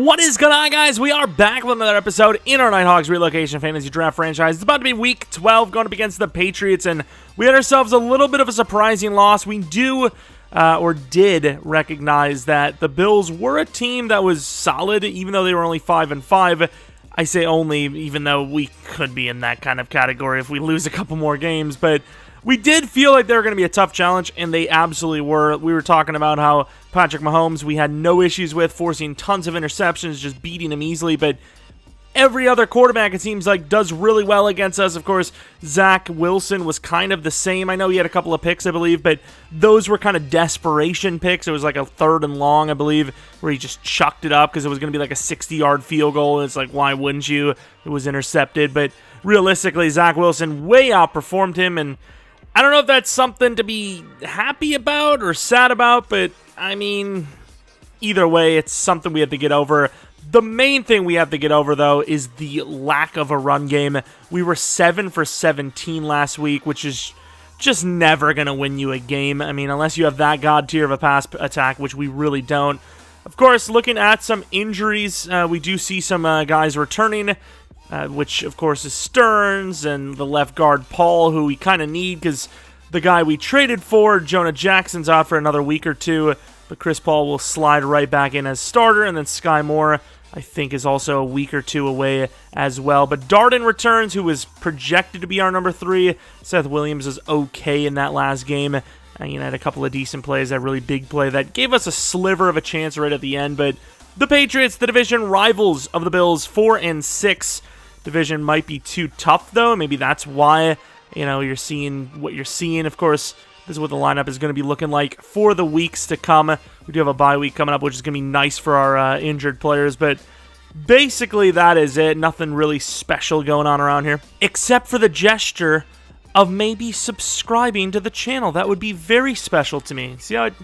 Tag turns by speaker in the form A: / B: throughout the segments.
A: What is going on, guys? We are back with another episode in our Nighthawks Relocation Fantasy Draft franchise. It's about to be Week 12, going up against the Patriots, and we had ourselves a little bit of a surprising loss. We did recognize that the Bills were a team that was solid, even though they were only 5-5. I say only, even though we could be in that kind of category if we lose a couple more games, but we did feel like they were going to be a tough challenge, and they absolutely were. We were talking about how Patrick Mahomes, we had no issues with, forcing tons of interceptions, just beating him easily, but every other quarterback, it seems like, does really well against us. Of course, Zach Wilson was kind of the same. I know he had a couple of picks, I believe, but those were kind of desperation picks. It was like a 3rd and long, I believe, where he just chucked it up because it was going to be like a 60-yard field goal, and it's like, why wouldn't you? It was intercepted, but realistically, Zach Wilson way outperformed him, and I don't know if that's something to be happy about or sad about, but, I mean, either way, it's something we have to get over. The main thing we have to get over, though, is the lack of a run game. We were 7 for 17 last week, which is just never going to win you a game. I mean, unless you have that god tier of a pass attack, which we really don't. Of course, looking at some injuries, we do see some guys returning, which, of course, is Stearns and the left guard, Paul, who we kind of need because the guy we traded for, Jonah Jackson's out for another week or two, but Chris Paul will slide right back in as starter, and then Sky Moore, I think, is also a week or two away as well. But Darden returns, who was projected to be our number 3. Seth Williams is okay in that last game. Had a couple of decent plays, that really big play that gave us a sliver of a chance right at the end, but the Patriots, the division rivals of the Bills, 4-6. Division might be too tough, though. Maybe that's why, you're seeing what you're seeing. Of course, this is what the lineup is going to be looking like for the weeks to come. We do have a bye week coming up, which is going to be nice for our injured players, but basically that is it. Nothing really special going on around here, except for the gesture of maybe subscribing to the channel. That would be very special to me. See how that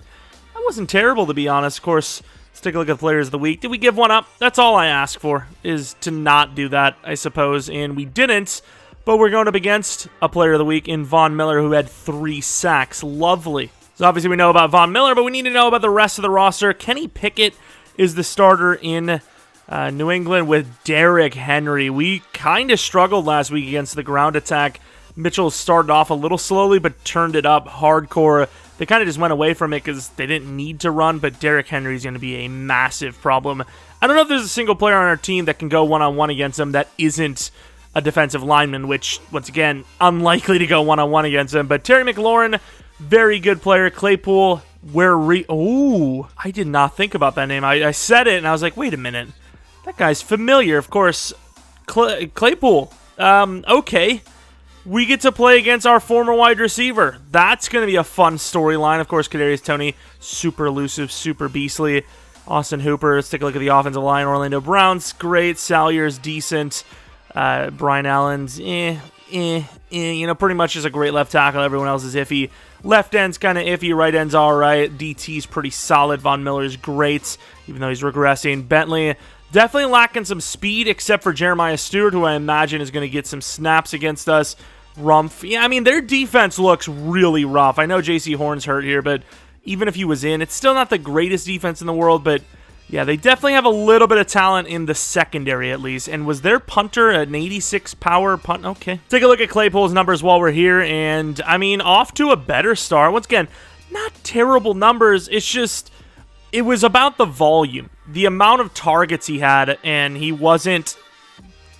A: wasn't terrible, to be honest. Of course, let's take a look at the players of the week. Did we give one up? That's all I ask for, is to not do that, I suppose, and we didn't. But we're going up against a player of the week in Von Miller, who had 3 sacks. Lovely. So obviously we know about Von Miller, but we need to know about the rest of the roster. Kenny Pickett is the starter in New England with Derrick Henry. We kind of struggled last week against the ground attack. Mitchell started off a little slowly, but turned it up hardcore. They kind of just went away from it because they didn't need to run, but Derrick Henry is going to be a massive problem. I don't know if there's a single player on our team that can go one-on-one against him that isn't a defensive lineman, which, once again, unlikely to go one-on-one against him. But Terry McLaurin, very good player. Claypool, I did not think about that name. I said it, and I was like, wait a minute. That guy's familiar. Of course, Claypool. Okay. We get to play against our former wide receiver. That's going to be a fun storyline. Of course, Kadarius Toney, super elusive, super beastly. Austin Hooper, let's take a look at the offensive line. Orlando Brown's great. Salyer's decent. Brian Allen's pretty much just a great left tackle. Everyone else is iffy. Left end's kind of iffy. Right end's all right. DT's pretty solid. Von Miller's great, even though he's regressing. Bentley, definitely lacking some speed, except for Jeremiah Stewart, who I imagine is going to get some snaps against us. Rumph, their defense looks really rough. I know J.C. Horn's hurt here, but even if he was in, it's still not the greatest defense in the world, but yeah, they definitely have a little bit of talent in the secondary, at least. And was their punter an 86 power punt? Okay. Take a look at Claypool's numbers while we're here, and, off to a better start. Once again, not terrible numbers. It's just, it was about the volume. The amount of targets he had, and he wasn't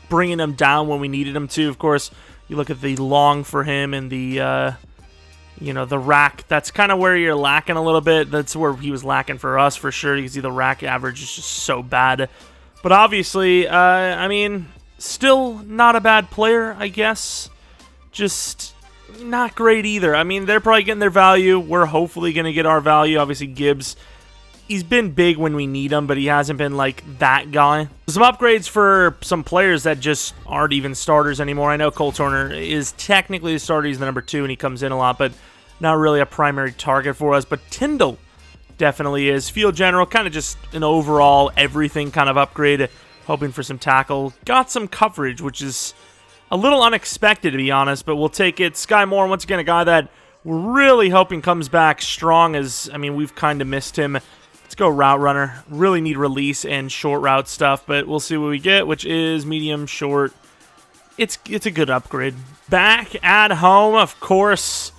A: bringing them down when we needed him to. Of course, you look at the long for him and the the rack. That's kind of where you're lacking a little bit. That's where he was lacking for us, for sure. You can see the rack average is just so bad. But obviously, still not a bad player, I guess. Just not great either. They're probably getting their value. We're hopefully going to get our value. Obviously, Gibbs, he's been big when we need him, but he hasn't been like that guy. Some upgrades for some players that just aren't even starters anymore. I know Cole Turner is technically the starter. He's the number 2, and he comes in a lot, but not really a primary target for us. But Tyndall definitely is. Field general, kind of just an overall everything kind of upgrade. Hoping for some tackle. Got some coverage, which is a little unexpected, to be honest, but we'll take it. Sky Moore, once again, a guy that we're really hoping comes back strong, as, we've kind of missed him Let's go route runner. Really need release and short route stuff, but we'll see what we get, which is medium, short. It's a good upgrade. Back at home, of course.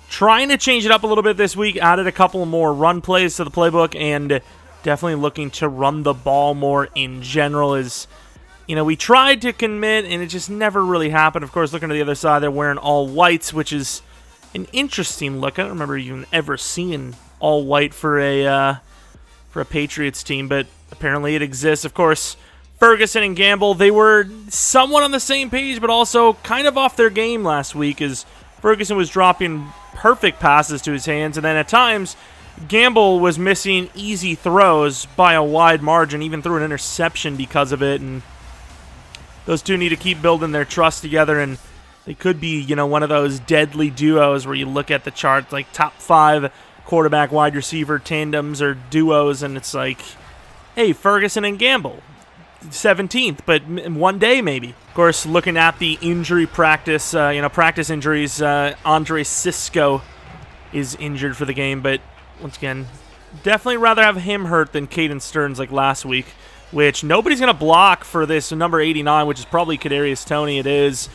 A: Trying to change it up a little bit this week. Added a couple more run plays to the playbook, and definitely looking to run the ball more in general. We tried to commit, and it just never really happened. Of course, looking to the other side, they're wearing all whites, which is an interesting look. I don't remember even ever seeing all white for a Patriots team, but apparently it exists. Of course, Ferguson and Gamble, they were somewhat on the same page, but also kind of off their game last week, as Ferguson was dropping perfect passes to his hands, and then at times, Gamble was missing easy throws by a wide margin, even threw an interception because of it, and those two need to keep building their trust together, and they could be, one of those deadly duos where you look at the chart, like top 5 quarterback wide receiver tandems or duos, and it's like, hey, Ferguson and Gamble, 17th, but one day maybe. Of course, looking at the injury practice, practice injuries, Andre Cisco is injured for the game, but once again, definitely rather have him hurt than Caden Stearns like last week, which nobody's going to block for this number 89, which is probably Kadarius Toney. It is.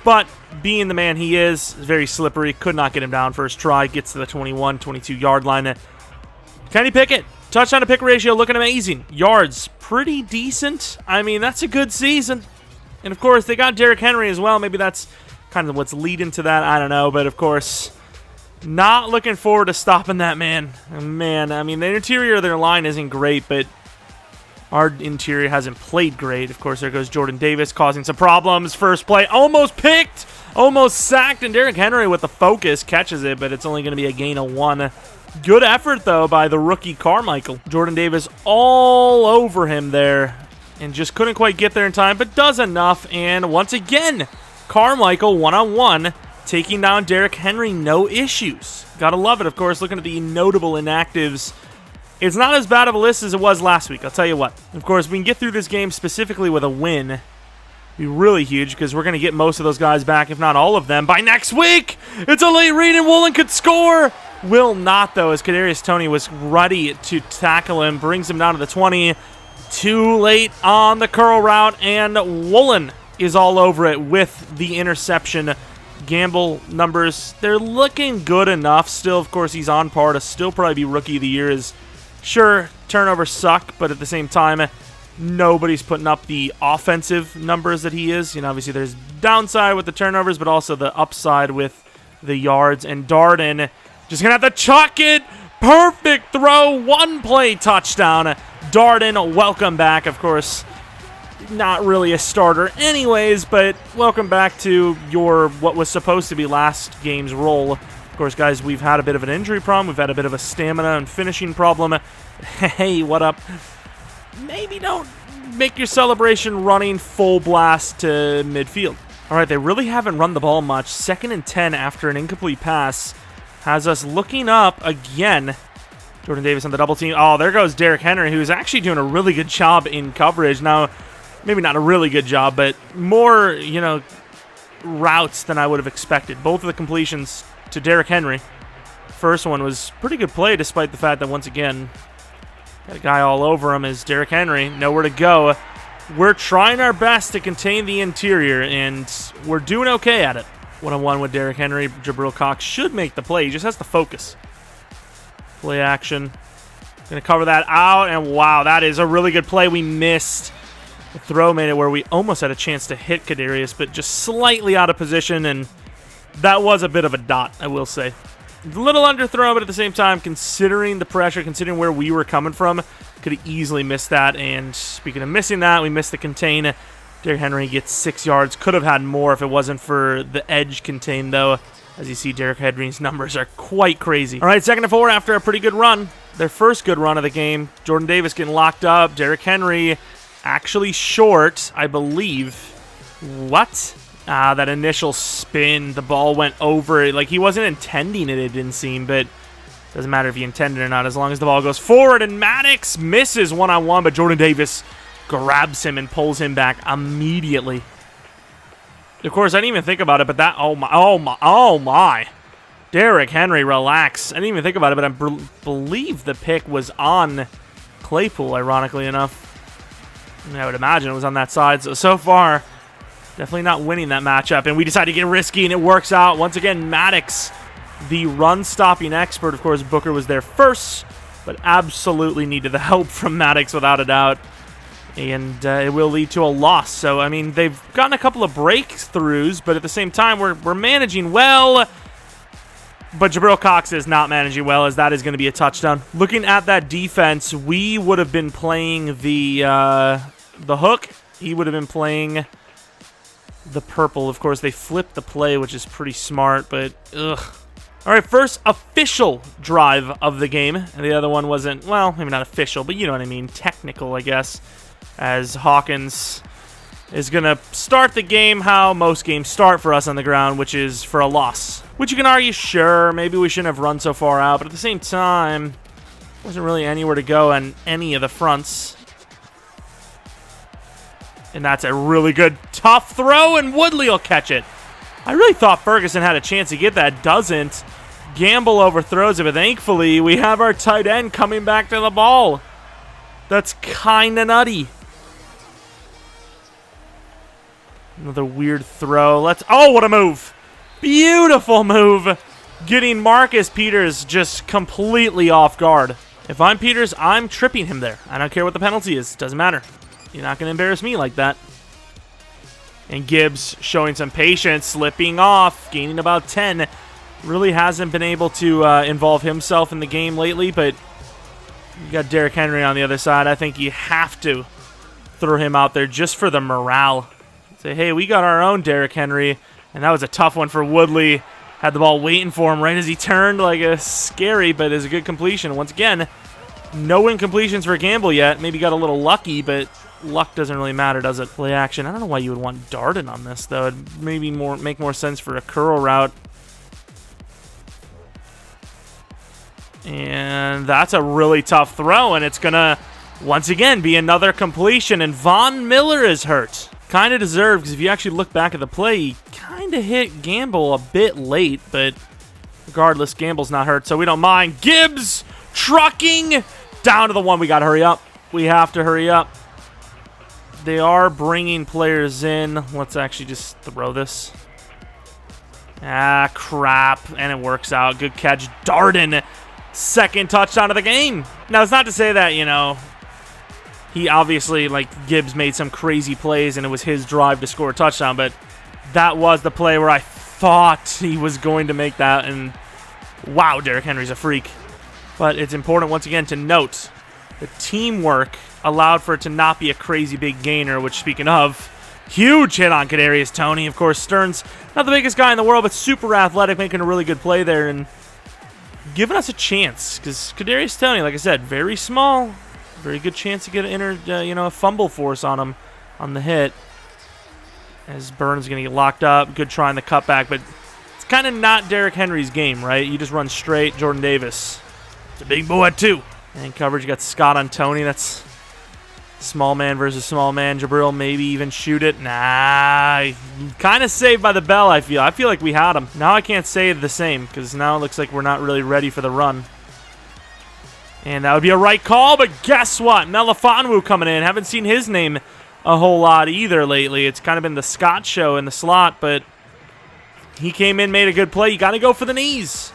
A: But being the man he is, very slippery. Could not get him down first try. Gets to the 21, 22-yard line. Kenny Pickett, touchdown to pick ratio looking amazing. Yards, pretty decent. I mean, that's a good season. And, of course, they got Derrick Henry as well. Maybe that's kind of what's leading to that. I don't know. But, of course, not looking forward to stopping that man. Man, I mean, the interior of their line isn't great, but our interior hasn't played great. Of course, there goes Jordan Davis causing some problems. First play, almost picked, almost sacked, and Derrick Henry with the focus catches it, but it's only going to be a gain of 1. Good effort, though, by the rookie Carmichael. Jordan Davis all over him there and just couldn't quite get there in time, but does enough. And once again, Carmichael one-on-one taking down Derrick Henry, no issues. Gotta love it, of course, looking at the notable inactives. It's not as bad of a list as it was last week, I'll tell you what. Of course, we can get through this game specifically with a win. It'd be really huge because we're going to get most of those guys back, if not all of them, by next week. It's a late read and Woolen could score. Will not, though, as Kadarius Toney was ready to tackle him. Brings him down to the 20. Too late on the curl route, and Woolen is all over it with the interception. Gamble numbers, they're looking good enough. Still, of course, he's on par to still probably be Rookie of the Year. Sure, turnovers suck, but at the same time, nobody's putting up the offensive numbers that he is. Obviously there's downside with the turnovers, but also the upside with the yards. And Darden just going to have to chuck it. Perfect throw, 1 play touchdown. Darden, welcome back. Of course, not really a starter anyways, but welcome back to your what was supposed to be last game's role. Of course, guys, we've had a bit of an injury problem. We've had a bit of a stamina and finishing problem. Hey, what up? Maybe don't make your celebration running full blast to midfield. All right, they really haven't run the ball much. 2nd and 10 after an incomplete pass has us looking up again. Jordan Davis on the double team. Oh, there goes Derrick Henry, who's actually doing a really good job in coverage. Now, maybe not a really good job, but more, routes than I would have expected. Both of the completions to Derrick Henry. First one was pretty good play, despite the fact that, once again, got a guy all over him is Derrick Henry. Nowhere to go. We're trying our best to contain the interior, and we're doing okay at it. One-on-one with Derrick Henry. Jabril Cox should make the play. He just has to focus. Play action. Going to cover that out, and wow, that is a really good play. We missed. The throw made it where we almost had a chance to hit Kadarius, but just slightly out of position, and that was a bit of a dot, I will say. A little underthrow, but at the same time, considering the pressure, considering where we were coming from, could have easily missed that. And speaking of missing that, we missed the contain. Derrick Henry gets 6 yards. Could have had more if it wasn't for the edge contain, though. As you see, Derrick Henry's numbers are quite crazy. All right, 2nd and 4 after a pretty good run. Their first good run of the game. Jordan Davis getting locked up. Derrick Henry actually short, I believe. What? That initial spin, the ball went over. Like, he wasn't intending it, it didn't seem, but doesn't matter if he intended it or not, as long as the ball goes forward. And Maddox misses one-on-one, but Jordan Davis grabs him and pulls him back immediately. Of course, I didn't even think about it, but that, oh my. Derrick Henry, relax. I didn't even think about it, but I believe the pick was on Claypool, ironically enough. I would imagine it was on that side. So far, definitely not winning that matchup. And we decide to get risky, and it works out. Once again, Maddox, the run-stopping expert. Of course, Booker was there first, but absolutely needed the help from Maddox without a doubt. And it will lead to a loss. So, I mean, they've gotten a couple of breakthroughs, but at the same time, we're managing well. But Jabril Cox is not managing well, as that is going to be a touchdown. Looking at that defense, we would have been playing the hook. He would have been playing the purple. Of course, they flipped the play, which is pretty smart, but ugh. All right, first official drive of the game. And the other one wasn't, well, maybe not official, but you know what I mean. Technical, I guess, as Hawkins is going to start the game how most games start for us on the ground, which is for a loss. Which you can argue, sure, maybe we shouldn't have run so far out, but at the same time, wasn't really anywhere to go on any of the fronts. And that's a really good, tough throw, and Woodley will catch it. I really thought Ferguson had a chance to get that. Doesn't. Gamble overthrows it, but thankfully, we have our tight end coming back to the ball. That's kind of nutty. Another weird throw. Oh, what a move. Beautiful move. Getting Marcus Peters just completely off guard. If I'm Peters, I'm tripping him there. I don't care what the penalty is. Doesn't matter. You're not going to embarrass me like that. And Gibbs showing some patience, slipping off, gaining about 10. Really hasn't been able to involve himself in the game lately, but you got Derrick Henry on the other side. I think you have to throw him out there just for the morale. Say, hey, we got our own Derrick Henry. And that was a tough one for Woodley. Had the ball waiting for him right as he turned, like a scary, but is a good completion. Once again, no incompletions for Gamble yet. Maybe got a little lucky, but luck doesn't really matter, does it? Play action. I don't know why you would want Darden on this, though. It'd maybe make more sense for a curl route. And that's a really tough throw, and it's going to, once again, be another completion. And Von Miller is hurt. Kind of deserved, because if you actually look back at the play, he kind of hit Gamble a bit late, but regardless, Gamble's not hurt, so we don't mind. Gibbs trucking down to the one. We got to hurry up. We have to hurry up. They are bringing players in. Let's actually just throw this. Ah, crap, and it works out. Good catch. Darden, second touchdown of the game. Now, it's not to say that, you know, he obviously, like, Gibbs made some crazy plays and it was his drive to score a touchdown, but that was the play where I thought he was going to make that, and wow, Derrick Henry's a freak. But it's important, once again, to note the teamwork allowed for it to not be a crazy big gainer, which, speaking of, huge hit on Kadarius Toney. Of course, Stern's not the biggest guy in the world, but super athletic, making a really good play there and giving us a chance, because Kadarius Toney, like I said, very small. Very good chance to get a fumble force on him on the hit. As Burns is going to get locked up. Good try in the cutback, but it's kind of not Derrick Henry's game, right? You just run straight. Jordan Davis. It's a big boy, too. And coverage, you got Scott on Toney. That's small man versus small man. Jabril maybe even shoot it. Nah, kind of saved by the bell, I feel. I feel like we had him. Now I can't say the same, because now it looks like we're not really ready for the run. And that would be a right call, but guess what? Melifonwu coming in. Haven't seen his name a whole lot either lately. It's kind of been the Scott show in the slot, but he came in, made a good play. You got to go for the knees.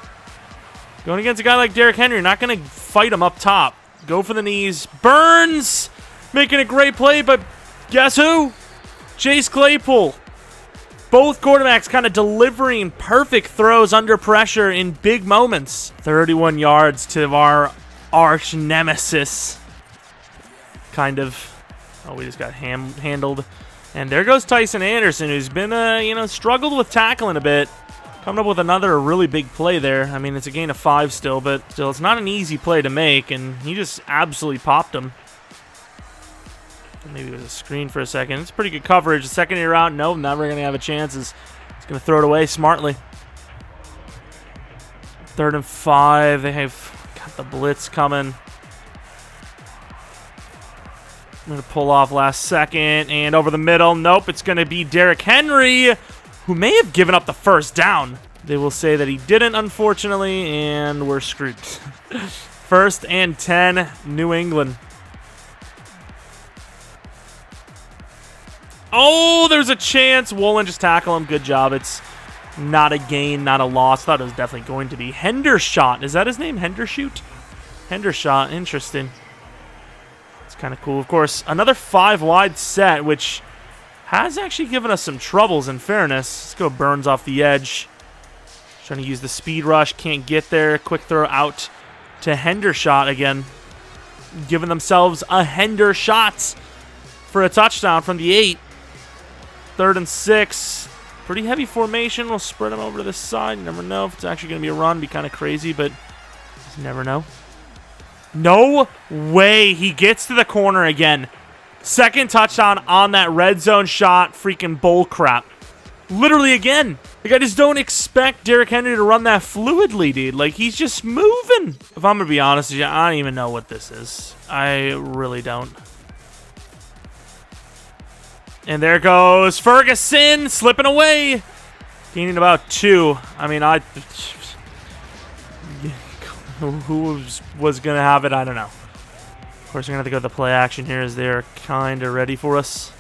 A: Going against a guy like Derrick Henry, you're not going to fight him up top. Go for the knees. Burns making a great play, but guess who? Chase Claypool. Both quarterbacks kind of delivering perfect throws under pressure in big moments. 31 yards to our arch nemesis. Kind of. Oh, we just got handled. And there goes Tyson Anderson, who's been, struggled with tackling a bit. Coming up with another really big play there. I mean, it's a gain of 5 still, but still, it's not an easy play to make, and he just absolutely popped him. Maybe it was a screen for a second. It's pretty good coverage. The second year out, no, never going to have a chance. He's going to throw it away smartly. 3rd and 5. They have got the blitz coming. I'm going to pull off last second and over the middle. Nope, it's going to be Derrick Henry, who may have given up the first down. They will say that he didn't, unfortunately, and we're screwed. 1st and 10, New England. Oh, there's a chance. Woolen just tackle him. Good job. It's not a gain, not a loss. Thought it was definitely going to be. Hendershot. Is that his name? Hendershoot? Hendershot. Interesting. It's kind of cool. Of course, another 5-wide set, which has actually given us some troubles, in fairness. Let's go Burns off the edge. Trying to use the speed rush. Can't get there. Quick throw out to Hendershot again. Giving themselves a Hendershot for a touchdown from the 8. 3rd and 6. Pretty heavy formation. We'll spread them over to this side. You never know if it's actually going to be a run. Be kind of crazy, but you never know. No way. He gets to the corner again. 2nd touchdown on that red zone shot. Freaking bull crap. Literally again. Like, I just don't expect Derrick Henry to run that fluidly, dude. Like, he's just moving. If I'm going to be honest with you, I don't even know what this is. I really don't. And there goes Ferguson, slipping away. Gaining about 2. I mean, who was going to have it? I don't know. Of course, we're going to have to go to the play action here as they're kind of ready for us.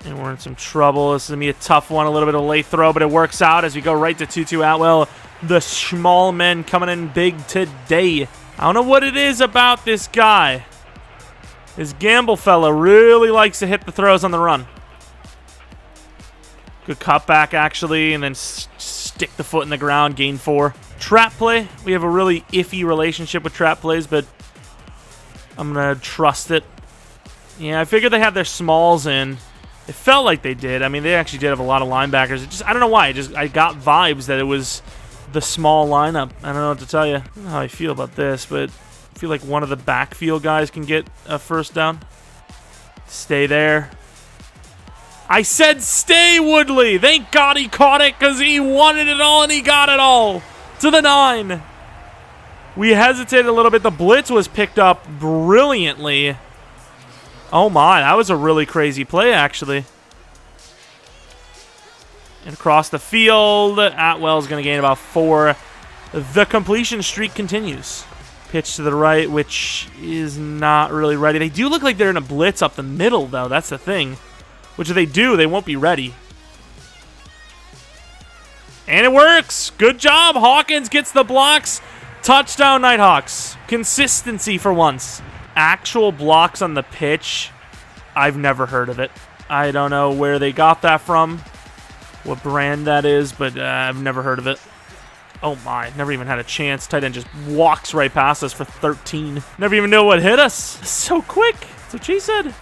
A: And we're in some trouble. This is going to be a tough one. A little bit of a late throw, but it works out as we go right to Tutu Atwell. The small men coming in big today. I don't know what it is about this guy. This Gamble fella really likes to hit the throws on the run. Good cutback, actually, and then stick the foot in the ground, gain 4. Trap play. We have a really iffy relationship with trap plays, but I'm going to trust it. Yeah, I figured they had their smalls in. It felt like they did. I mean, they actually did have a lot of linebackers. I don't know why. I got vibes that it was the small lineup. I don't know what to tell you. I don't know how I feel about this, but I feel like one of the backfield guys can get a 1st down. Stay there. I said stay, Woodley. Thank God he caught it because he wanted it all and he got it all. To the 9. We hesitated a little bit. The blitz was picked up brilliantly. Oh my, that was a really crazy play, actually. And across the field, Atwell's going to gain about 4. The completion streak continues. Pitch to the right, which is not really ready. They do look like they're in a blitz up the middle, though. That's the thing. Which if they do, they won't be ready. And it works. Good job. Hawkins gets the blocks. Touchdown, Nighthawks. Consistency for once. Actual blocks on the pitch, I've never heard of it. I don't know where they got that from, what brand that is, but I've never heard of it. Oh my, never even had a chance. Tight end just walks right past us for 13. Never even know what hit us. So quick. That's what she said.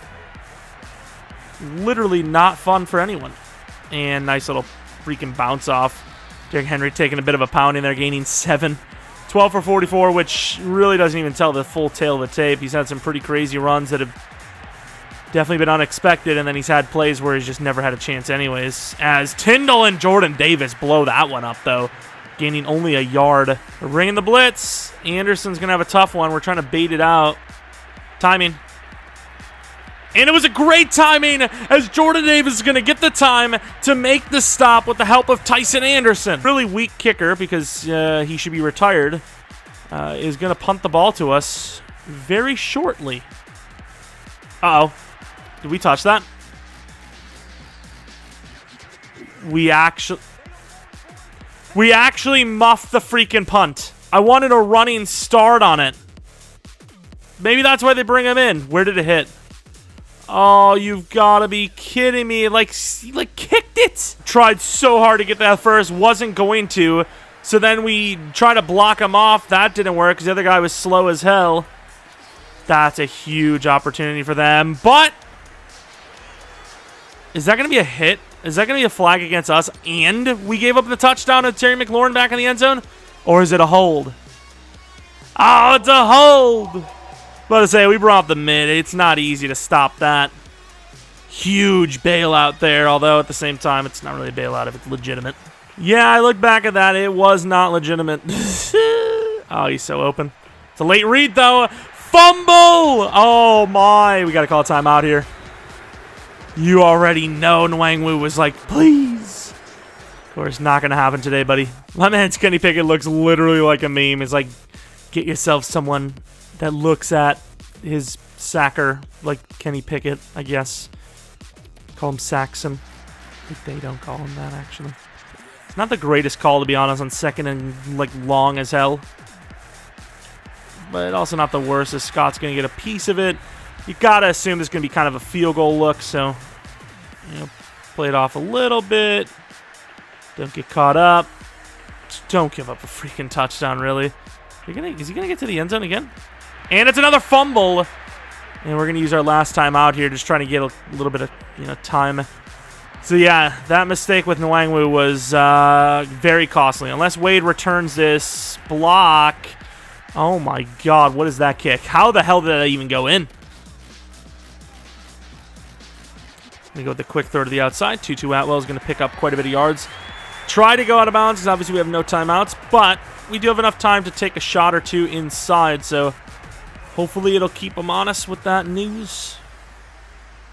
A: Literally not fun for anyone. And nice little freaking bounce off. Derrick Henry taking a bit of a pounding there, gaining 7. 12 for 44, which really doesn't even tell the full tale of the tape. He's had some pretty crazy runs that have definitely been unexpected, and then he's had plays where he's just never had a chance anyways. As Tyndall and Jordan Davis blow that one up, though, gaining only a yard. We're bringing the blitz. Anderson's going to have a tough one. We're trying to bait it out. Timing. And it was a great timing as Jordan Davis is going to get the time to make the stop with the help of Tyson Anderson. Really weak kicker because he should be retired. Is going to punt the ball to us very shortly. Uh-oh. Did we touch that? We actually muffed the freaking punt. I wanted a running start on it. Maybe that's why they bring him in. Where did it hit? Oh, you've got to be kidding me. Like kicked it. Tried so hard to get that first. Wasn't going to. So then we tried to block him off. That didn't work because the other guy was slow as hell. That's a huge opportunity for them. But is that going to be a hit? Is that going to be a flag against us? And we gave up the touchdown to Terry McLaurin back in the end zone? Or is it a hold? Oh, it's a hold. But to say, we brought the mid. It's not easy to stop that. Huge bailout there, although at the same time, it's not really a bailout if it's legitimate. Yeah, I look back at that. It was not legitimate. Oh, he's so open. It's a late read, though. Fumble! Oh, my. We got to call a timeout here. You already know Nwangwu was like, please. course, not going to happen today, buddy. My man Kenny Pickett looks literally like a meme. It's like, get yourself someone that looks at his sacker like Kenny Pickett, I guess. Call him Saxon. I think they don't call him that, actually. It's not the greatest call, to be honest, on second and, like, long as hell. But also not the worst, as Scott's going to get a piece of it. You got to assume there's going to be kind of a field goal look, so, you know, play it off a little bit. Don't get caught up. Just don't give up a freaking touchdown, really. Is he going to get to the end zone again? And it's another fumble. And we're going to use our last time out here, just trying to get a little bit of, you know, time. So, yeah, that mistake with Nwangwu was very costly. Unless Wade returns this block. Oh, my God. What is that kick? How the hell did that even go in? We go with the quick throw to the outside. Tutu Atwell is going to pick up quite a bit of yards. Try to go out of bounds because obviously we have no timeouts, but we do have enough time to take a shot or two inside, so hopefully it'll keep him honest with that news.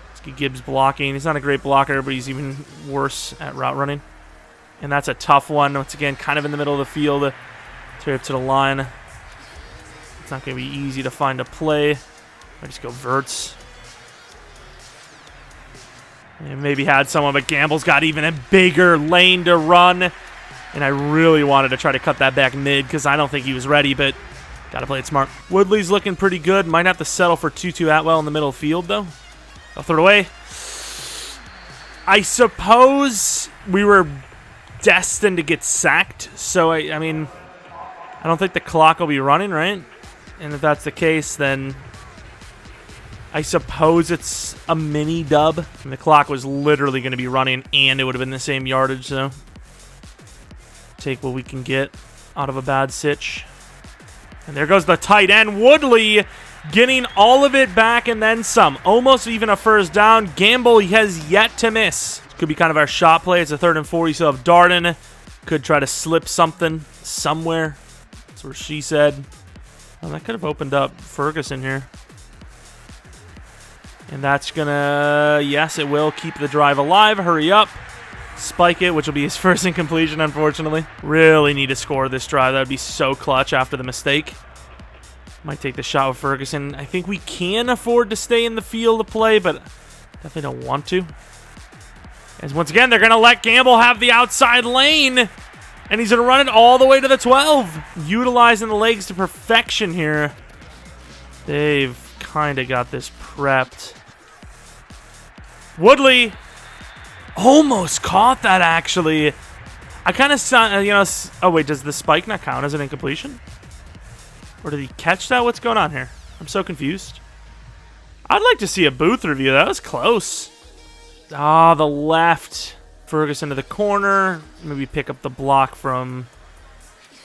A: Let's get Gibbs blocking. He's not a great blocker, but he's even worse at route running. And that's a tough one. Once again, kind of in the middle of the field. Straight up to the line. It's not going to be easy to find a play. I just go verts. And maybe had someone, but Gamble's got even a bigger lane to run. And I really wanted to try to cut that back mid because I don't think he was ready, but got to play it smart. Woodley's looking pretty good. Might have to settle for Tutu Atwell in the middle of the field, though. I'll throw it away. I suppose we were destined to get sacked. So, I mean, I don't think the clock will be running, right? And if that's the case, then I suppose it's a mini dub. And the clock was literally going to be running, and it would have been the same yardage, so take what we can get out of a bad sitch. And there goes the tight end, Woodley, getting all of it back and then some. Almost even a first down. Gamble, he has yet to miss. Could be kind of our shot play. It's a 3rd and 4. You still have Darden. Could try to slip something somewhere. That's what she said. Oh, that could have opened up Ferguson here. And that's going to, yes, it will keep the drive alive. Hurry up. Spike it, which will be his first incompletion, unfortunately. Really need to score this drive. That would be so clutch after the mistake. Might take the shot with Ferguson. I think we can afford to stay in the field to play, but definitely don't want to. As once again, they're going to let Gamble have the outside lane. And he's going to run it all the way to the 12. Utilizing the legs to perfection here. They've kind of got this prepped. Woodley almost caught that, actually. I kind of, oh, wait, does the spike not count as an incompletion? Or did he catch that? What's going on here? I'm so confused. I'd like to see a booth review. That was close. Ah, the left. Ferguson to the corner. Maybe pick up the block from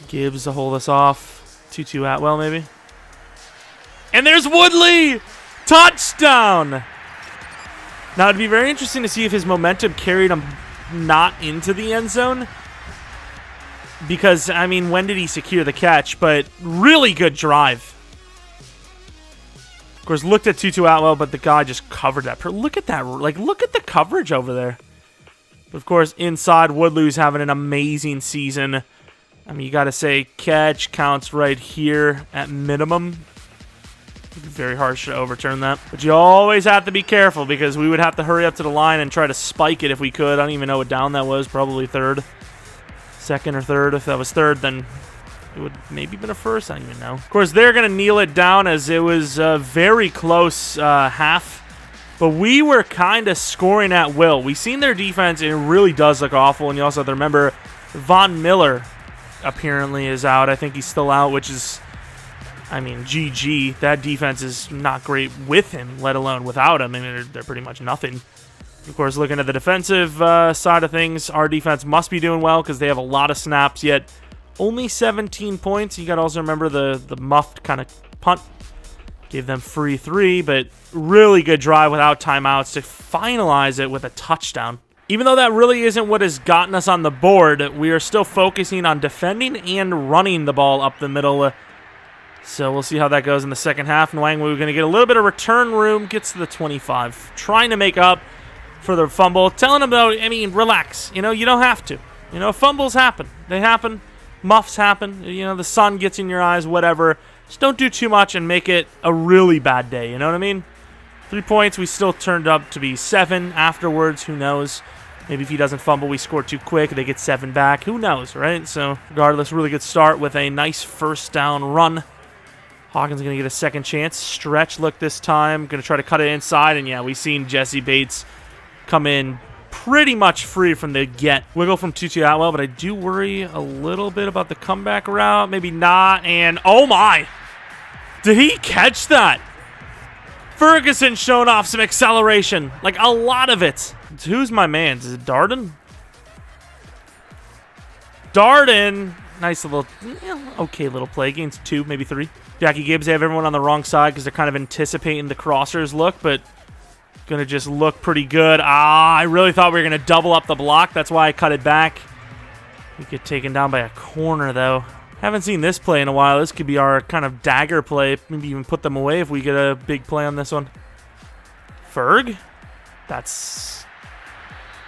A: Gibbs to hold us off. Tutu Atwell, maybe. And there's Woodley! Touchdown! Now, it'd be very interesting to see if his momentum carried him not into the end zone. Because, I mean, when did he secure the catch? But really good drive. Of course, looked at Tutu Atwell, but the guy just covered that. Look at that. Like, look at the coverage over there. But of course, inside, Woodley's having an amazing season. I mean, you got to say, catch counts right here at minimum. Very harsh to overturn that. But you always have to be careful because we would have to hurry up to the line and try to spike it if we could. I don't even know what down that was. Probably 3rd. 2nd or 3rd. If that was 3rd, then it would maybe been a first. I don't even know. Of course, they're going to kneel it down as it was a very close half. But we were kind of scoring at will. We've seen their defense, and it really does look awful. And you also have to remember, Von Miller apparently is out. I think he's still out, which is, I mean, GG. That defense is not great with him, let alone without him. I mean, they're pretty much nothing. Of course, looking at the defensive side of things, our defense must be doing well because they have a lot of snaps, yet only 17 points. You got to also remember the muffed kind of punt. Gave them free 3, but really good drive without timeouts to finalize it with a touchdown. Even though that really isn't what has gotten us on the board, we are still focusing on defending and running the ball up the middle. So we'll see how that goes in the second half. Nwangwu going to get a little bit of return room, gets to the 25. Trying to make up for the fumble. Telling him, though, I mean, relax. You know, you don't have to. You know, fumbles happen. They happen. Muffs happen. You know, the sun gets in your eyes, whatever. Just don't do too much and make it a really bad day. You know what I mean? 3 points. We still turned up to be 7 afterwards. Who knows? Maybe if he doesn't fumble, we score too quick. They get 7 back. Who knows, right? So, regardless, really good start with a nice first down run. Hawkins going to get a second chance. Stretch look this time. Going to try to cut it inside. And, yeah, we've seen Jesse Bates come in pretty much free from the get. Wiggle from Tutu Atwell, but I do worry a little bit about the comeback route. Maybe not. And, oh, my. Did he catch that? Ferguson showing off some acceleration. Like, a lot of it. Who's my man? Is it Darden? Darden. Nice little, okay little play. Gains 2, maybe 3. Jackie Gibbs, they have everyone on the wrong side because they're kind of anticipating the crossers look, but going to just look pretty good. I really thought we were going to double up the block. That's why I cut it back. We get taken down by a corner, though. Haven't seen this play in a while. This could be our kind of dagger play. Maybe even put them away if we get a big play on this one. Ferg? That's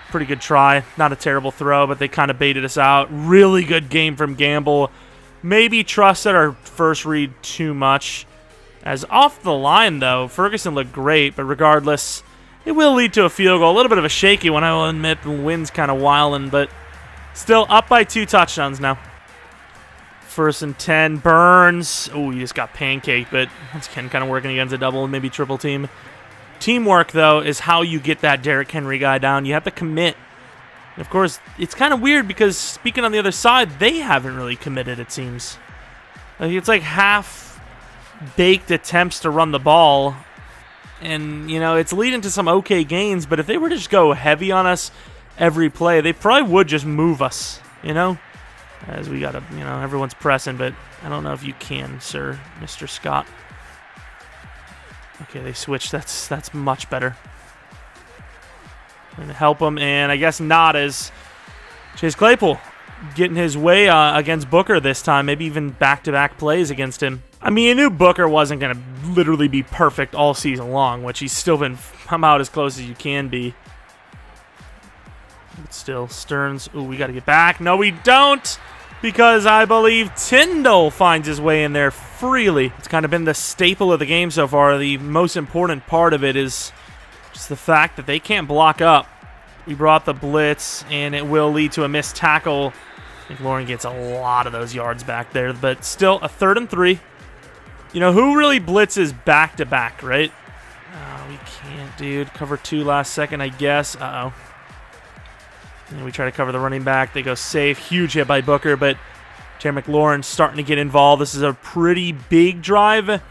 A: pretty good try. Not a terrible throw, but they kind of baited us out. Really good game from Gamble. Maybe trusted our first read too much. As off the line, though, Ferguson looked great, but regardless, it will lead to a field goal. A little bit of a shaky one, I will admit. The wind's kind of wilding, but still up by 2 touchdowns now. 1st and 10. Burns. Oh, he just got pancaked, but once again, kind of working against a double, maybe triple team. Teamwork, though, is how you get that Derrick Henry guy down. You have to commit. And of course, it's kind of weird because speaking on the other side, they haven't really committed, it seems. Like, it's like half-baked attempts to run the ball. And, you know, it's leading to some okay gains, but if they were to just go heavy on us every play, they probably would just move us, you know? As we got to, you know, everyone's pressing, but I don't know if you can, sir, Mr. Scott. Okay, they switched. That's much better. Going to help him, and I guess not as Chase Claypool getting his way against Booker this time. Maybe even back-to-back plays against him. I mean, I knew Booker wasn't going to literally be perfect all season long, which he's still been come out as close as you can be. But still, Stearns. Ooh, we got to get back. No, we don't, because I believe Tyndall finds his way in there freely. It's kind of been the staple of the game so far. The most important part of it is just the fact that they can't block up. We brought the blitz, and it will lead to a missed tackle. I think Lauren gets a lot of those yards back there, but still a 3rd and 3. You know, who really blitzes back-to-back, right? Oh, we can't, dude. Cover 2 last second, I guess. Uh-oh. And we try to cover the running back. They go safe. Huge hit by Booker, but Jeremy McLaurin starting to get involved. This is a pretty big drive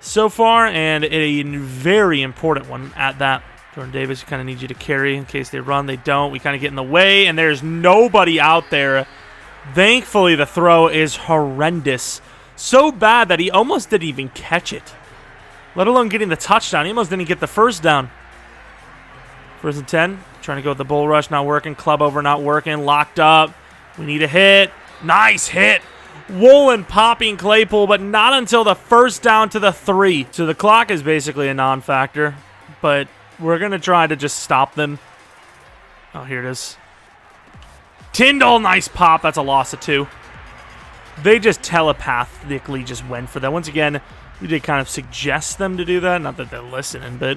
A: so far, and a very important one at that. Jordan Davis, we kind of need you to carry in case they run. They don't. We kind of get in the way, and there's nobody out there. Thankfully, the throw is horrendous. So bad that he almost didn't even catch it, let alone getting the touchdown. He almost didn't get the first down. 1st and 10. Trying to go with the bull rush, not working. Club over, not working. Locked up. We need a hit. Nice hit. Woolen popping Claypool, but not until the first down to the 3. So the clock is basically a non-factor, but we're going to try to just stop them. Oh, here it is. Tyndall, nice pop. That's a loss of 2. They just telepathically just went for that. Once again, we did kind of suggest them to do that. Not that they're listening, but,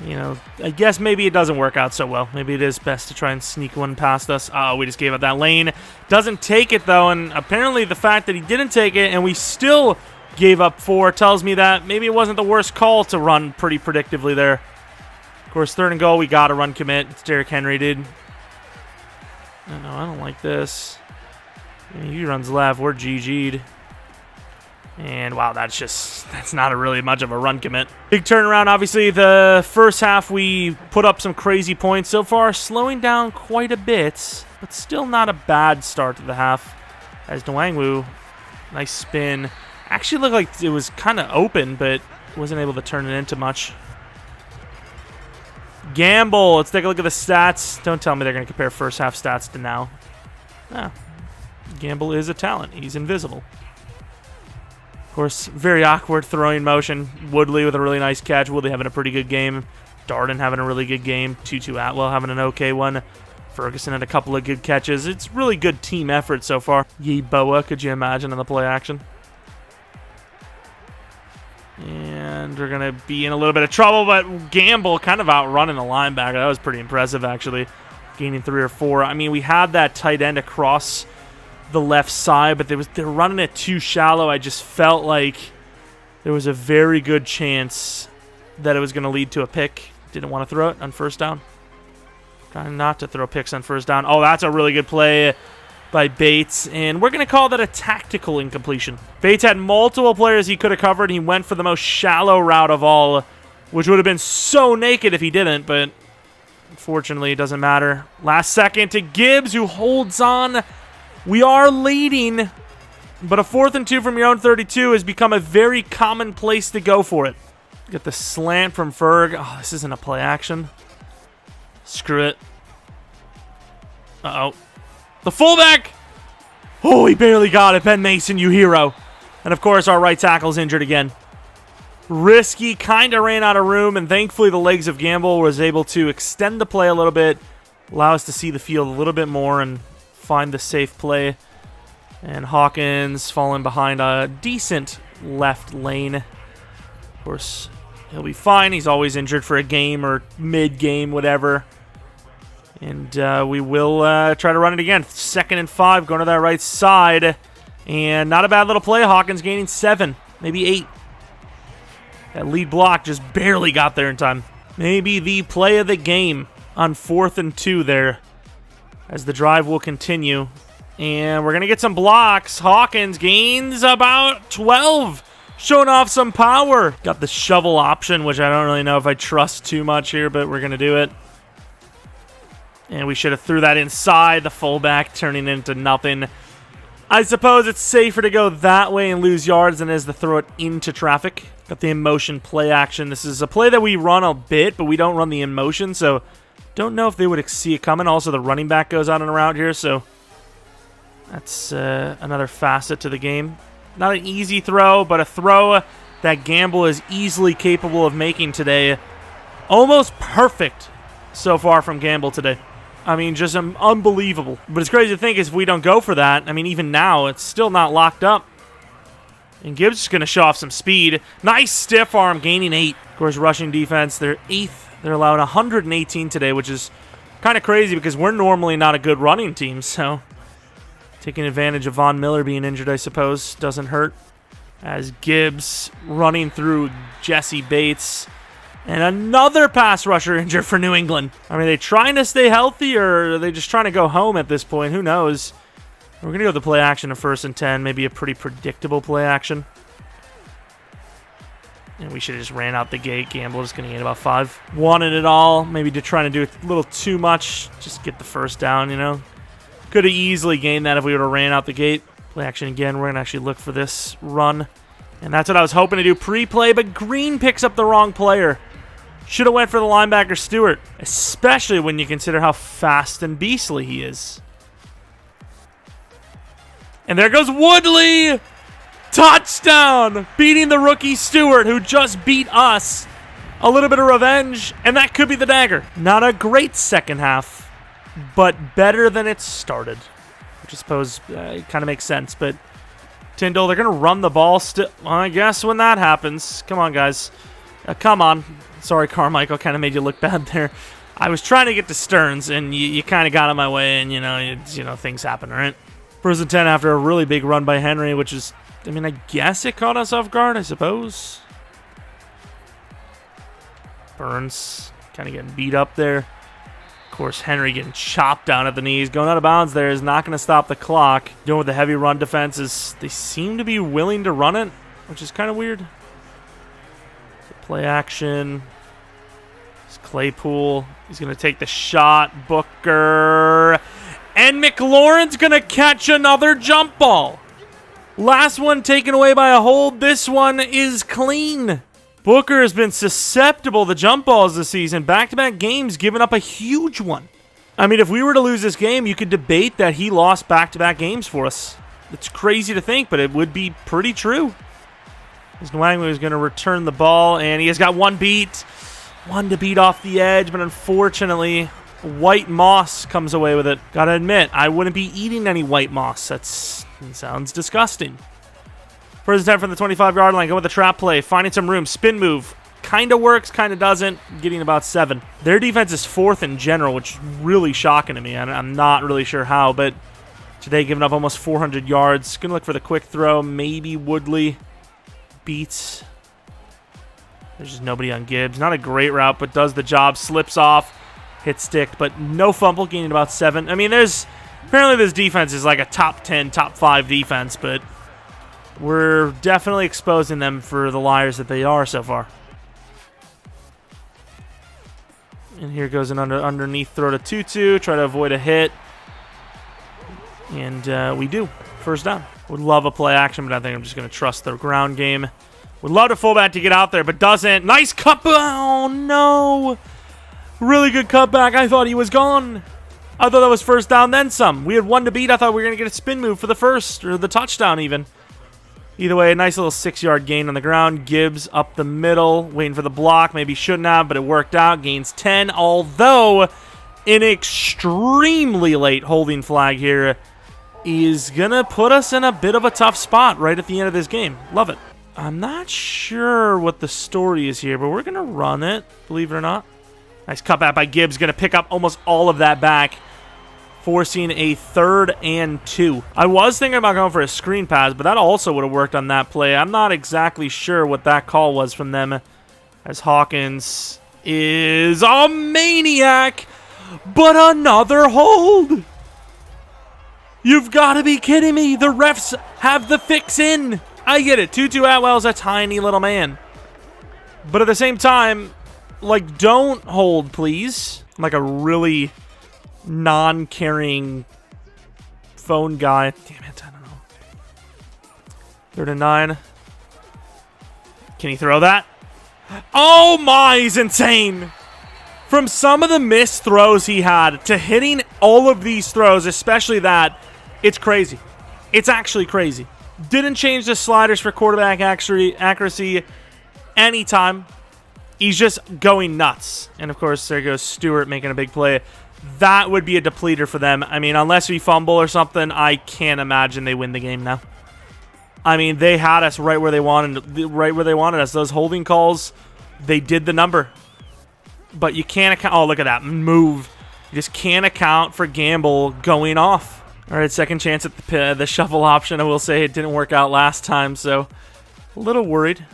A: you know, I guess maybe it doesn't work out so well. Maybe it is best to try and sneak one past us. Oh, we just gave up that lane. Doesn't take it, though, and apparently the fact that he didn't take it and we still gave up 4 tells me that maybe it wasn't the worst call to run pretty predictively there. Of course, 3rd and goal, we got to run commit. It's Derrick Henry, dude. No, I don't like this. He runs left. We're GG'd. And, wow, that's not really much of a run commit. Big turnaround, obviously. The first half, we put up some crazy points. So far, slowing down quite a bit, but still not a bad start to the half. As Nwangwu, nice spin. Actually looked like it was kind of open, but wasn't able to turn it into much. Gamble. Let's take a look at the stats. Don't tell me they're going to compare first half stats to now. Ah, Gamble is a talent. He's invisible. Of course, very awkward throwing motion. Woodley with a really nice catch. Woodley having a pretty good game. Darden having a really good game. Tutu Atwell having an okay one. Ferguson had a couple of good catches. It's really good team effort so far. Yeboah, could you imagine in the play action? And we're going to be in a little bit of trouble, but Gamble kind of outrunning the linebacker. That was pretty impressive, actually, gaining 3 or 4. I mean, we had that tight end across the left side, but they're running it too shallow. I just felt like there was a very good chance that it was going to lead to a pick. Didn't want to throw it on first down. Trying not to throw picks on first down. Oh, that's a really good play by Bates, and we're going to call that a tactical incompletion. Bates had multiple players he could have covered. He went for the most shallow route of all, which would have been so naked if he didn't, but unfortunately it doesn't matter. Last second to Gibbs, who holds on. We are leading, but a 4th and 2 from your own 32 has become a very common place to go for it. Get the slant from Ferg. Oh, this isn't a play action. Screw it. Uh-oh. The fullback! Oh, he barely got it. Ben Mason, you hero. And, of course, our right tackle's injured again. Risky, kind of ran out of room, and thankfully the legs of Gamble was able to extend the play a little bit, allow us to see the field a little bit more, and find the safe play. And Hawkins falling behind a decent left lane. Of course, he'll be fine. He's always injured for a game or mid-game, whatever. And we will try to run it again. 2nd and 5, going to that right side. And not a bad little play. Hawkins gaining 7, maybe 8. That lead block just barely got there in time. Maybe the play of the game on 4th and 2 there, as the drive will continue. And we're going to get some blocks. Hawkins gains about 12. Showing off some power. Got the shovel option, which I don't really know if I trust too much here, but we're going to do it. And we should have threw that inside. The fullback turning into nothing. I suppose it's safer to go that way and lose yards than it is to throw it into traffic. Got the in-motion play action. This is a play that we run a bit, but we don't run the in-motion, so don't know if they would see it coming. Also, the running back goes out on a route here, so that's another facet to the game. Not an easy throw, but a throw that Gamble is easily capable of making today. Almost perfect so far from Gamble today. I mean, just unbelievable. But it's crazy to think is if we don't go for that, I mean, even now, it's still not locked up. And Gibbs is going to show off some speed. Nice stiff arm, gaining 8. Of course, rushing defense, they're 8th. They're allowed 118 today, which is kind of crazy because we're normally not a good running team, so taking advantage of Von Miller being injured, I suppose, doesn't hurt. As Gibbs running through Jesse Bates. And another pass rusher injured for New England. I mean, are they trying to stay healthy, or are they just trying to go home at this point? Who knows? We're going to go with the play action of 1st and 10. Maybe a pretty predictable play action. And we should have just ran out the gate. Gamble is going to get about 5. Wanted it all. Maybe to trying to do a little too much. Just get the first down, you know. Could have easily gained that if we would have ran out the gate. Play action again. We're going to actually look for this run. And that's what I was hoping to do pre-play, but Green picks up the wrong player. Should have went for the linebacker Stewart, especially when you consider how fast and beastly he is. And there goes Woodley! Touchdown! Beating the rookie Stewart, who just beat us. A little bit of revenge, and that could be the dagger. Not a great second half, but better than it started. Which I suppose kind of makes sense, but Tyndall, they're going to run the ball still. Well, I guess when that happens. Come on, guys. Come on. Sorry, Carmichael, kind of made you look bad there. I was trying to get to Stearns, and you kind of got in my way, and, you know, things happen, all right? 1st and 10 after a really big run by Henry, which is, I mean, I guess it caught us off guard, I suppose. Burns kind of getting beat up there. Of course, Henry getting chopped down at the knees. Going out of bounds there is not going to stop the clock. Doing with the heavy run defense is they seem to be willing to run it, which is kind of weird. Play action. It's Claypool. He's going to take the shot. Booker. And McLaurin's going to catch another jump ball. Last one taken away by a hold. This one is clean. Booker has been susceptible to jump balls this season. Back-to-back games, giving up a huge one. I mean, if we were to lose this game, you could debate that he lost back-to-back games for us. It's crazy to think, but it would be pretty true. As Nwangwu is going to return the ball, and he has got one to beat off the edge, but unfortunately, white moss comes away with it. Gotta admit, I wouldn't be eating any white moss. That sounds disgusting. First attempt from the 25-yard line. Go with the trap play. Finding some room. Spin move. Kind of works, kind of doesn't. Getting about 7. Their defense is 4th in general, which is really shocking to me. I'm not really sure how, but today giving up almost 400 yards. Going to look for the quick throw. Maybe Woodley beats. There's just nobody on Gibbs. Not a great route, but does the job. Slips off. Hit stick, but no fumble. Gaining about 7. I mean, apparently this defense is like a top 10, top 5 defense, but we're definitely exposing them for the liars that they are so far. And here goes an underneath throw to Tutu. Try to avoid a hit. And we do. First down. Would love a play action, but I think I'm just going to trust the ground game. Would love the fullback to get out there, but doesn't. Nice cut. Oh, no. Really good cutback. I thought he was gone. I thought that was first down, then some. We had 1 to beat. I thought we were going to get a spin move for the first, or the touchdown even. Either way, a nice little 6-yard gain on the ground. Gibbs up the middle, waiting for the block. Maybe shouldn't have, but it worked out. Gains 10, although an extremely late holding flag here is going to put us in a bit of a tough spot right at the end of this game. Love it. I'm not sure what the story is here, but we're going to run it, believe it or not. Nice cutback by Gibbs. Going to pick up almost all of that back, forcing a 3rd and 2. I was thinking about going for a screen pass, but that also would have worked on that play. I'm not exactly sure what that call was from them, as Hawkins is a maniac, but another hold. You've got to be kidding me. The refs have the fix in. I get it. Tutu Atwell's a tiny little man. But at the same time, like, don't hold, please. I'm like a really non-carrying phone guy. Damn it, I don't know. 3rd and 9. Can he throw that? Oh my, he's insane. From some of the missed throws he had to hitting all of these throws, especially that, it's crazy. It's actually crazy. Didn't change the sliders for quarterback accuracy anytime. He's just going nuts. And, of course, there goes Stewart making a big play. That would be a depleter for them. I mean, unless we fumble or something, I can't imagine they win the game now. I mean, they had us right where they wanted us. Those holding calls, they did the number. But you can't account. Oh, look at that move. You just can't account for Gamble going off. All right, second chance at the shuffle option. I will say it didn't work out last time, so a little worried.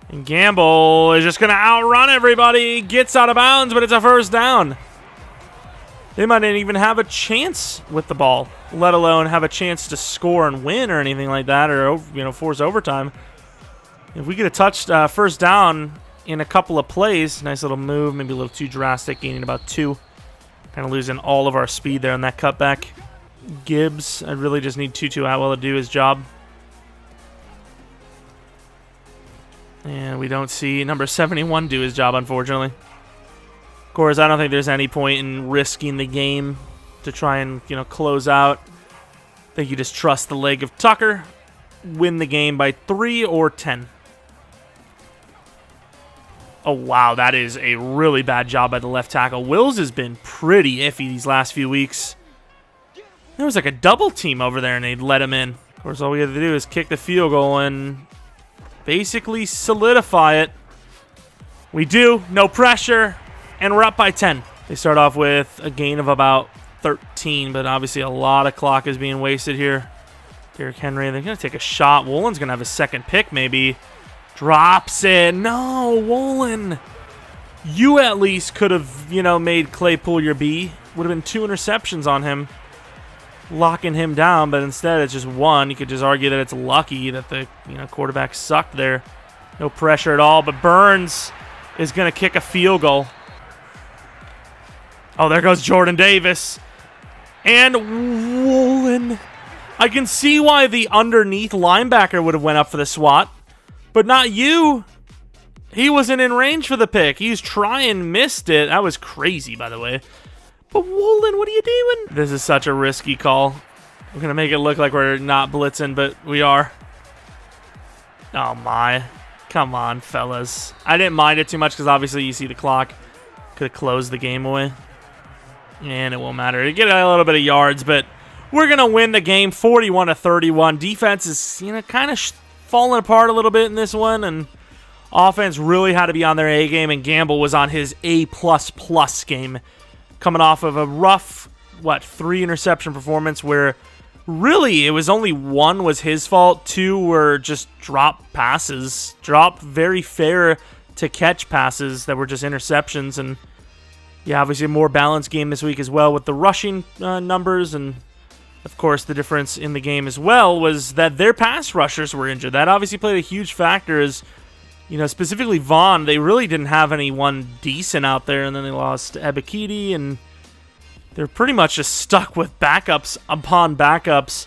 A: And Gamble is just going to outrun everybody. Gets out of bounds, but it's a first down. They might not even have a chance with the ball, let alone have a chance to score and win or anything like that, or force overtime. If we get a touch first down in a couple of plays, nice little move, maybe a little too drastic, gaining about 2. Kind of losing all of our speed there on that cutback. Gibbs, I really just need Tutu Atwell to do his job. And we don't see number 71 do his job, unfortunately. Of course, I don't think there's any point in risking the game to try and, close out. I think you just trust the leg of Tucker. Win the game by 3 or 10. Oh, wow, that is a really bad job by the left tackle. Wills has been pretty iffy these last few weeks. There was like a double team over there, and they'd let him in. Of course, all we have to do is kick the field goal and basically solidify it. We do. No pressure. And we're up by 10. They start off with a gain of about 13, but obviously a lot of clock is being wasted here. Derrick Henry, they're going to take a shot. Woolen's going to have a second pick, maybe. Drops it. No, Woolen. You at least could have, made Claypool your B. Would have been 2 interceptions on him, locking him down, but instead it's just 1. You could just argue that it's lucky that the quarterback sucked there. No pressure at all, but Burns is going to kick a field goal. Oh, there goes Jordan Davis. And Woolen. I can see why the underneath linebacker would have went up for the swat, but not you. He wasn't in range for the pick. He was trying, missed it. That was crazy, by the way. But Woolen, what are you doing? This is such a risky call. We're going to make it look like we're not blitzing, but we are. Oh, my. Come on, fellas. I didn't mind it too much because obviously you see the clock. Could have closed the game away. And it won't matter. You get a little bit of yards, but we're going to win the game 41-31. Defense is, kind of falling apart a little bit in this one, and offense really had to be on their A game, and Gamble was on his A++ game, coming off of a rough, 3 interception performance where really it was only 1 was his fault, 2 were just drop passes, drop very fair to catch passes that were just interceptions. And yeah, obviously a more balanced game this week as well with the rushing numbers, and of course the difference in the game as well was that their pass rushers were injured. That obviously played a huge factor, as specifically Vaughn, they really didn't have anyone decent out there, and then they lost Ebikidi, and they're pretty much just stuck with backups upon backups.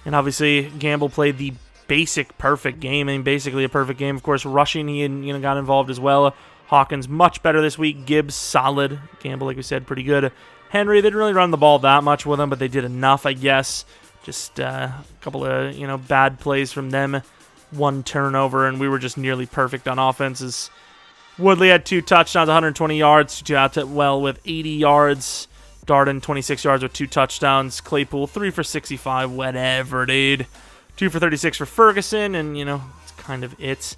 A: And obviously Gamble played the basic perfect game. I mean, basically a perfect game. Of course, rushing, he got involved as well. Hawkins much better this week. Gibbs solid. Gamble, like we said, pretty good. Henry, they didn't really run the ball that much with him, but they did enough, I guess. Just a couple of bad plays from them. 1 turnover, and we were just nearly perfect on offenses. Woodley had 2 touchdowns, 120 yards. Tutu Atwell with 80 yards. Darden, 26 yards with 2 touchdowns. Claypool, 3 for 65. Whatever, dude. 2 for 36 for Ferguson, and, it's kind of it.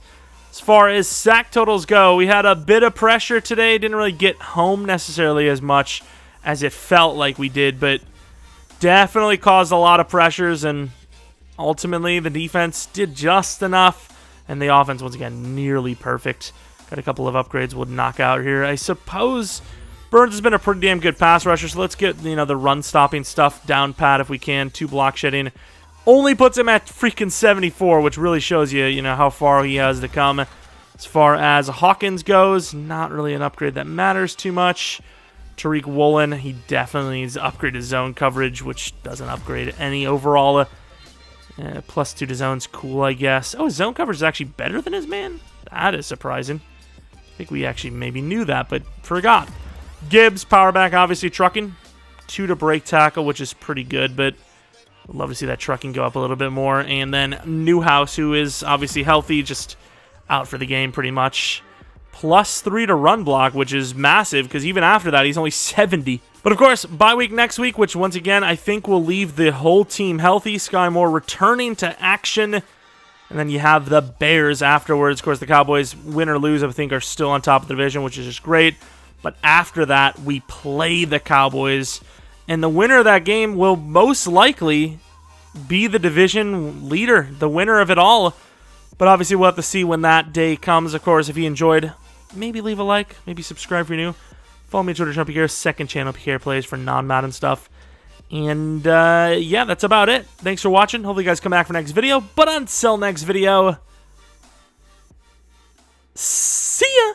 A: As far as sack totals go, we had a bit of pressure today. Didn't really get home necessarily as much as it felt like we did, but definitely caused a lot of pressures, and ultimately the defense did just enough, and the offense, once again, nearly perfect. Got a couple of upgrades we'll knock out here. I suppose Burns has been a pretty damn good pass rusher, so let's get the run-stopping stuff down pat if we can. 2 block shedding. Only puts him at freaking 74, which really shows you, how far he has to come. As far as Hawkins goes, not really an upgrade that matters too much. Tariq Woolen, he definitely needs to upgrade his zone coverage, which doesn't upgrade any overall. +2 to zone's cool, I guess. Oh, his zone coverage is actually better than his man? That is surprising. I think we actually maybe knew that, but forgot. Gibbs, power back, obviously trucking. 2 to break tackle, which is pretty good, but I'd love to see that trucking go up a little bit more. And then Newhouse, who is obviously healthy, just out for the game pretty much. +3 to run block, which is massive, because even after that, he's only 70. But of course, bye week next week, which once again, I think will leave the whole team healthy. Sky Moore returning to action. And then you have the Bears afterwards. Of course, the Cowboys, win or lose, I think, are still on top of the division, which is just great. But after that, we play the Cowboys. And the winner of that game will most likely be the division leader, the winner of it all. But obviously, we'll have to see when that day comes. Of course, if you enjoyed, maybe leave a like, maybe subscribe if you're new. Follow me on Twitter, Jeromepkr, second channel, PK Plays for non-Madden stuff. And yeah, that's about it. Thanks for watching. Hopefully you guys come back for next video. But until next video, see ya!